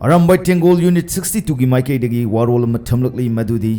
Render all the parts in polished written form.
Arambai Tengol Unit 62 gi maikaidagi warol ama thamlakli madudi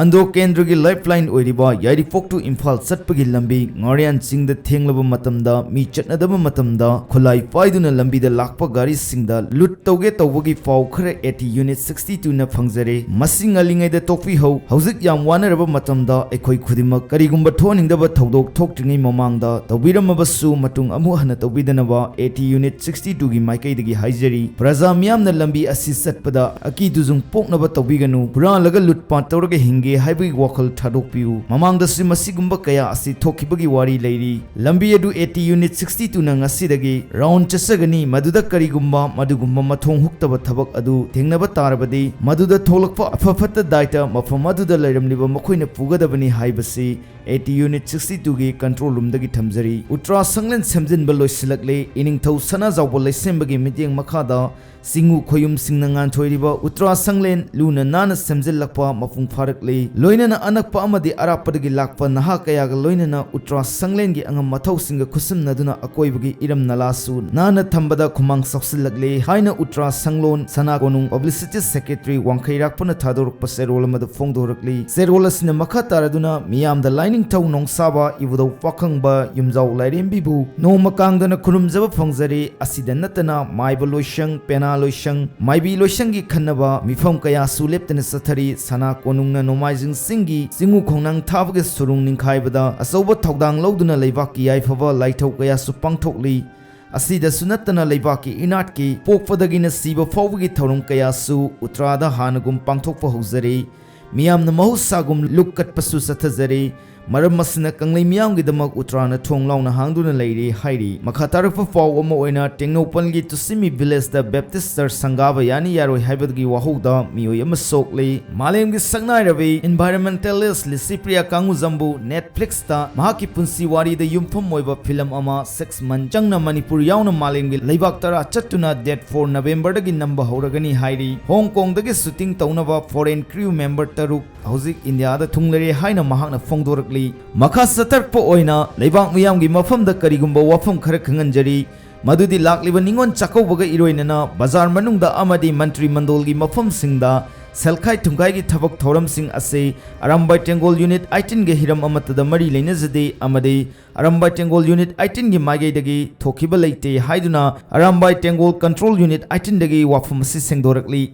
Ando Kendra gi lifeline oiriba Yairipok to Imphal satpagi lambi Ngariyan chingda thenglaba matamda mi chatnadaba matamda khulai paiduna lambi da lakpa gari singda lut tauge tawbagi faw khare 80 Unit 62 na phangjare masing alingai da tokpi ho hauzik yam wanaraba matamda ekhoi khudimak karigumba thoningdaba thodok thoktingai mamangda tawbiramabasu matung amu hana tawbidanaba 80 Unit 62 gi maikaidagi haijari praja miyamna lambi asi satpada aki duzung poknaba tawbiganu pura laga lutpa tawraga hinge haibagi wakal thadokpiu mamangda simasigumba kaya asi thokibagi wari leiri lambi adu 80 Unit 62 na ngasidagi round chasagani maduda karigumba madugumba mathong huktaba thabak adu thengnaba tarabadi maduda tholakpa afafatta daita mafam maduda leiramliba makoina pugadabani haibasi 80 Unit 62 gi control room dagi thamjari utra sanglen semjinba loisilakle iningthau sana jawbo leisembagi miting makhada singu khoyum singnangan thoiriba utra sanglen luna nana semjilakpa mafung pharakle loinana anakpa amadi arapadagi lakpa naha kayaga loinana utra sanglen gi angam mathau singa khusumnaduna akoibagi iram nalasu nana thambada khumang saksilakle haina utra sanglon sana konung publicity secretary wangkhairakpana thadorukpa serol amada phongdorakli serol asina makha taraduna miyam da lining thau nongsaba ibudau pakhangba yumjau lairembibu no makangdana khurumjaba phongjari asida natana maiba loishang pena loishang maibi loishang gi khanaba mifam kaya suleptana sathari sana konungna nomaijing singi singu khongnang thabage surung ningkhaibada asoba thogdang loduna leibaki yaifaba laithau kaya su pangthokli asida sunatana leibaki inatki pokpadagina siba fawgi thorung kaya su utrada hanagum pangthokpa hojari miyamna mahusagum lukkatpasu sathajari maram masina kanglai miyam gi damak utrana thonglauna hangduna leiri hairi makhatarfa faw ama oina tengnopal gi tusimi village da baptist church sangaba yani yaroi haibadgi wahouda miyoi ama sokle malem gi sangnai rabi environmentalist lisipriya kangu zambu netflix ta mahaki punsi wari da yumpham moiba film ama 6 month changna manipur yauna malem gi leibak tara chattuna date 4 November dagi namba horagani hairi hong kong dagi shooting taunaba foreign crew member taruk hauzik india da thunglare haina mahakna phongdorak makha satarpa oina leibak miyamgi mafamda karigumba wafam khara khanganjari madudi lakliba ningon chakaubaga iroinana bazar manungda amadi mantri mandolgi mafam singda selkhai thungkai gi thabak thoram sing ase arambai tengol unit 18 ge hiram amatada mari leinajade amade arambai tengol unit 18 gi magai dagi thokiba leite haiduna arambai tengol control unit 18 dagi wafam si sengdorakli